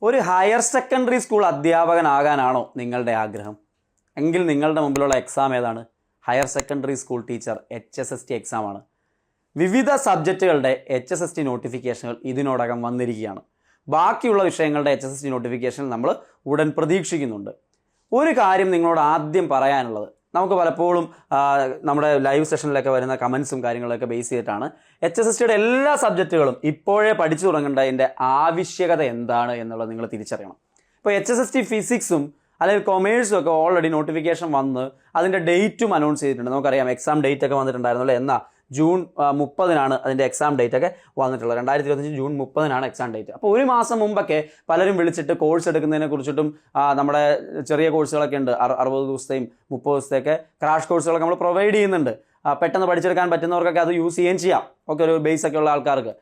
ഒരു higher secondary school അധ്യാപകനാകാനാണോ നിങ്ങളുടെ ആഗ്രഹം? എങ്കിൽ നിങ്ങളുടെ മുമ്പിലുള്ള എക്സാം ഏതാണ്? Higher secondary school teacher HSST എക്സാമാണ്. വിവിധ സബ്ജക്റ്റുകളുടെ HSST നോട്ടിഫിക്കേഷനുകൾ ഇതിനോടകം വന്നിരിക്കുകയാണ്. ബാക്കിയുള്ള വിഷയങ്ങളുടെ HSST നോട്ടിഫിക്കേഷൻ നമ്മൾ ഉടൻ പ്രതീക്ഷിക്കുന്നുണ്ട്. ഒരു കാര്യം നിങ്ങളോട് ആദ്യം പറയാനുള്ളത്, നമുക്ക് പലപ്പോഴും നമ്മുടെ ലൈവ് സെഷനിലൊക്കെ വരുന്ന കമൻസും കാര്യങ്ങളൊക്കെ ബേസ് ചെയ്തിട്ടാണ് HSSTയുടെ എല്ലാ സബ്ജക്റ്റുകളും ഇപ്പോഴേ പഠിച്ചു തുടങ്ങേണ്ടതിൻ്റെ ആവശ്യകത എന്താണ് എന്നുള്ളത് നിങ്ങൾ തിരിച്ചറിയണം. ഇപ്പോൾ HSST ഫിസിക്സും അല്ലെങ്കിൽ കൊമേഴ്സും ഒക്കെ ഓൾറെഡി നോട്ടിഫിക്കേഷൻ വന്ന് അതിൻ്റെ ഡേറ്റും അനൗൺസ് ചെയ്തിട്ടുണ്ട്. നമുക്കറിയാം എക്സാം ഡേറ്റ് ഒക്കെ വന്നിട്ടുണ്ടായിരുന്നല്ലോ. എന്നാൽ ജൂൺ 30 അതിൻ്റെ എക്സാം ഡേറ്റ് ഒക്കെ വന്നിട്ടുള്ളത്. 2025 ജൂൺ 30 എക്സാം ഡേറ്റ്. അപ്പോൾ ഒരു മാസം മുമ്പൊക്കെ പലരും വിളിച്ചിട്ട് കോഴ്സ് എടുക്കുന്നതിനെ കുറിച്ചിട്ടും നമ്മുടെ ചെറിയ കോഴ്സുകളൊക്കെ ഉണ്ട്, 60 ദിവസത്തെയും 30 ദിവസത്തെയൊക്കെ ക്രാഷ് കോഴ്സുകളൊക്കെ നമ്മൾ പ്രൊവൈഡ് ചെയ്യുന്നുണ്ട്. പെട്ടെന്ന് പഠിച്ചെടുക്കാൻ പറ്റുന്നവർക്കൊക്കെ അത് യൂസ് ചെയ്യുകയും ചെയ്യാം, ഒക്കെ ഒരു ബേസ് ഒക്കെ ഉള്ള ആൾക്കാർക്ക്.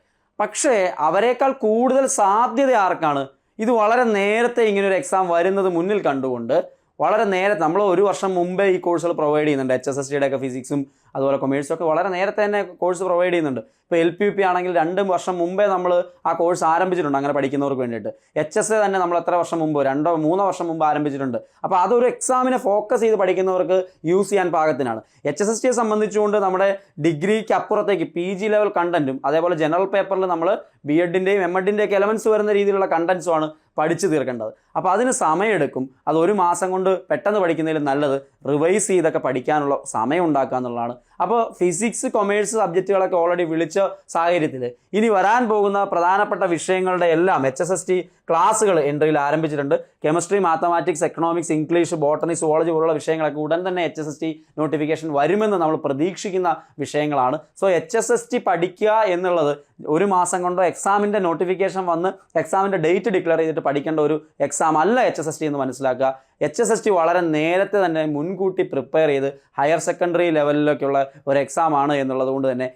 പക്ഷേ അവരെക്കാൾ കൂടുതൽ സാധ്യത ആർക്കാണ്? ഇത് വളരെ നേരത്തെ ഇങ്ങനൊരു എക്സാം വരുന്നത് മുന്നിൽ കണ്ടുകൊണ്ട് വളരെ നേരത്തെ, നമ്മൾ ഒരു വർഷം മുമ്പേ ഈ കോഴ്സുകൾ പ്രൊവൈഡ് ചെയ്യുന്നുണ്ട്. HSSTയുടെ ഒക്കെ ഫിസിക്സും അതുപോലെ കൊമേഴ്സും ഒക്കെ വളരെ നേരത്തെ തന്നെ കോഴ്സ് പ്രൊവൈഡ് ചെയ്യുന്നുണ്ട്. ഇപ്പോൾ LPUP ആണെങ്കിൽ 2 വർഷം മുമ്പേ നമ്മൾ ആ കോഴ്സ് ആരംഭിച്ചിട്ടുണ്ട് അങ്ങനെ പഠിക്കുന്നവർക്ക് വേണ്ടിയിട്ട്. HSA തന്നെ നമ്മൾ എത്ര വർഷം മുമ്പ്, 2-3 വർഷം മുമ്പ് ആരംഭിച്ചിട്ടുണ്ട്. അപ്പോൾ അതൊരു എക്സാമിനെ ഫോക്കസ് ചെയ്ത് പഠിക്കുന്നവർക്ക് യൂസ് ചെയ്യാൻ പാകത്തിനാണ്. HSSTയെ സംബന്ധിച്ചുകൊണ്ട് നമ്മുടെ ഡിഗ്രിക്ക് അപ്പുറത്തേക്ക് PG ലെവൽ കണ്ടന്റും അതേപോലെ ജനറൽ പേപ്പറിൽ നമ്മൾ B.Edൻ്റെയും M.Edൻ്റെയും ഒക്കെ എലമെൻറ്റ്സ് വരുന്ന രീതിയിലുള്ള കണ്ടന്റ്സുമാണ് പഠിച്ചു തീർക്കേണ്ടത്. അപ്പോൾ അതിന് സമയമെടുക്കും. അത് ഒരു മാസം കൊണ്ട് പെട്ടെന്ന് പഠിക്കുന്നതിലും നല്ലത് റിവൈസ് ചെയ്തൊക്കെ പഠിക്കാനുള്ള സമയം ഉണ്ടാക്കുക എന്നുള്ളതാണ്. അപ്പോൾ ഫിസിക്സ് കൊമേഴ്സ് സബ്ജക്റ്റുകളൊക്കെ ഓൾറെഡി വിളിച്ച സാഹചര്യത്തിൽ ഇനി വരാൻ പോകുന്ന പ്രധാനപ്പെട്ട വിഷയങ്ങളുടെ എല്ലാം HSST ക്ലാസ്സുകൾ എൻട്രിയിൽ ആരംഭിച്ചിട്ടുണ്ട്. Chemistry, mathematics, economics, English, botany, zoology പോലുള്ള വിഷയങ്ങളൊക്കെ ഉടൻ തന്നെ HSST നോട്ടിഫിക്കേഷൻ വരുമെന്ന് നമ്മൾ പ്രതീക്ഷിക്കുന്ന വിഷയങ്ങളാണ്. സോ HSST പഠിക്കുക എന്നുള്ളത് ഒരു മാസം കൊണ്ടോ എക്സാമിൻ്റെ നോട്ടിഫിക്കേഷൻ വന്ന് എക്സാമിൻ്റെ ഡേറ്റ് ഡിക്ലെയർ ചെയ്തിട്ട് പഠിക്കേണ്ട ഒരു എക്സാം അല്ല HSST എന്ന് മനസ്സിലാക്കുക. HSST വളരെ നേരത്തെ തന്നെ മുൻകൂട്ടി പ്രിപ്പയർ ചെയ്ത് ഹയർ സെക്കൻഡറി ലെവലിലേക്കുള്ള ഒരു എക്സാം ആണ് എന്നുള്ളത് കൊണ്ട് തന്നെ,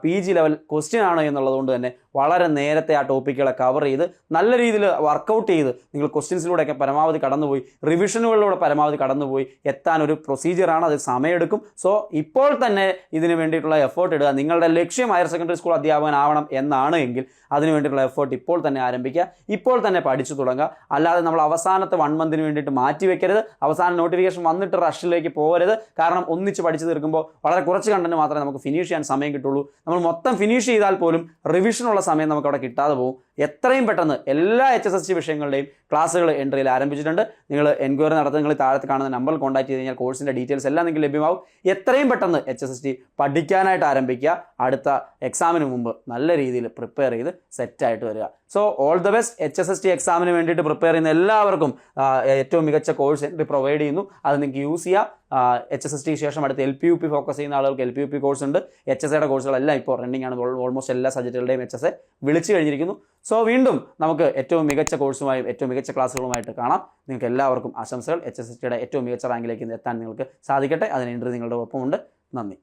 PG ലെവൽ ക്വസ്റ്റ്യൻ ആണ് എന്നുള്ളത് കൊണ്ട് തന്നെ വളരെ നേരത്തെ ആ ടോപ്പിക്കുകളെ കവർ ചെയ്ത് നല്ല രീതിയിൽ വർക്കൗട്ട് ചെയ്ത് നിങ്ങൾ ക്വസ്റ്റ്യൻസിലൂടെയൊക്കെ പരമാവധി കടന്നുപോയി, റിവിഷനുകളിലൂടെ പരമാവധി കടന്നുപോയി എത്താൻ ഒരു പ്രൊസീജിയറാണ്. അത് സമയമെടുക്കും. സോ ഇപ്പോൾ തന്നെ ഇതിന് വേണ്ടിയിട്ടുള്ള എഫേർട്ട് ഇടുക. നിങ്ങളുടെ ലക്ഷ്യം ഹയർ സെക്കൻഡറി സ്കൂൾ അധ്യാപകനാവണം എന്നാണ് എങ്കിൽ അതിന് വേണ്ടിയിട്ടുള്ള എഫേർട്ട് ഇപ്പോൾ തന്നെ ആരംഭിക്കുക, ഇപ്പോൾ തന്നെ പഠിച്ചു തുടങ്ങുക. അല്ലാതെ നമ്മൾ അവസാനത്തെ 1 മന്തിന് വേണ്ടിയിട്ട് മാറ്റി വെക്കരുത്. അവസാന നോട്ടിഫിക്കേഷൻ വന്നിട്ട് റഷിലേക്ക് പോകരുത്. കാരണം ഒന്നിച്ച് പഠിച്ചു തീർക്കുമ്പോൾ വളരെ കുറച്ച് കണ്ടന്റ് മാത്രമേ നമുക്ക് ഫിനിഷ് ചെയ്യാൻ സമയം കിട്ടുള്ളൂ. നമ്മൾ മൊത്തം ഫിനിഷ് ചെയ്താൽ പോലും റിവിഷനുള്ള സമയം നമുക്ക് അവിടെ കിട്ടാതെ പോകും. എത്രയും പെട്ടെന്ന് എല്ലാ HSST വിഷയങ്ങളുടെയും ക്ലാസ്സുകൾ എൻട്രിയിൽ ആരംഭിച്ചിട്ടുണ്ട്. നിങ്ങൾ എൻക്വയറി നടത്തുക. നിങ്ങൾ താഴത്ത് കാണുന്ന നമ്പറിൽ കോൺടാക്ട് ചെയ്ത് കഴിഞ്ഞാൽ കോഴ്സിൻ്റെ ഡീറ്റെയിൽസ് എല്ലാം നിങ്ങൾക്ക് ലഭ്യമാവും. എത്രയും പെട്ടെന്ന് HSST പഠിക്കാനായിട്ട് ആരംഭിക്കുക. അടുത്ത എക്സാമിന് മുമ്പ് നല്ല രീതിയിൽ പ്രിപ്പയർ ചെയ്ത് സെറ്റായിട്ട് വരിക. So all the best. HSST എക്സാമിന് വേണ്ടിയിട്ട് പ്രിപ്പയർ ചെയ്യുന്ന എല്ലാവർക്കും ഏറ്റവും മികച്ച കോഴ്സ് എൻട്രി പ്രൊവൈഡ് ചെയ്യുന്നു. അത് നിങ്ങൾക്ക് യൂസ് ചെയ്യാം. HSST ശേഷം അടുത്ത് LPUP ഫോക്കസ് ചെയ്യുന്ന ആളുകൾക്ക് LPUP കോഴ്സ് ഉണ്ട്. HSAയുടെ കോഴ്സുകളെല്ലാം ഇപ്പോൾ റണ്ണിങ് ആണ്. ഓൾമോസ്റ്റ് എല്ലാ സബ്ജക്റ്റുകളുടെയും HSA വിളിച്ചു കഴിഞ്ഞിരിക്കുന്നു. സോ വീണ്ടും നമുക്ക് ഏറ്റവും മികച്ച കോഴ്സുമായും ഏറ്റവും മികച്ച ക്ലാസ്സുകളുമായിട്ട് കാണാം. നിങ്ങൾക്ക് എല്ലാവർക്കും ആശംസകൾ. HSSTയുടെ ഏറ്റവും മികച്ച റാങ്കിലേക്ക് എത്താൻ നിങ്ങൾക്ക് സാധിക്കട്ടെ. അതിന് എൻട്രി നിങ്ങളുടെ ഒപ്പമുണ്ട്. നന്ദി.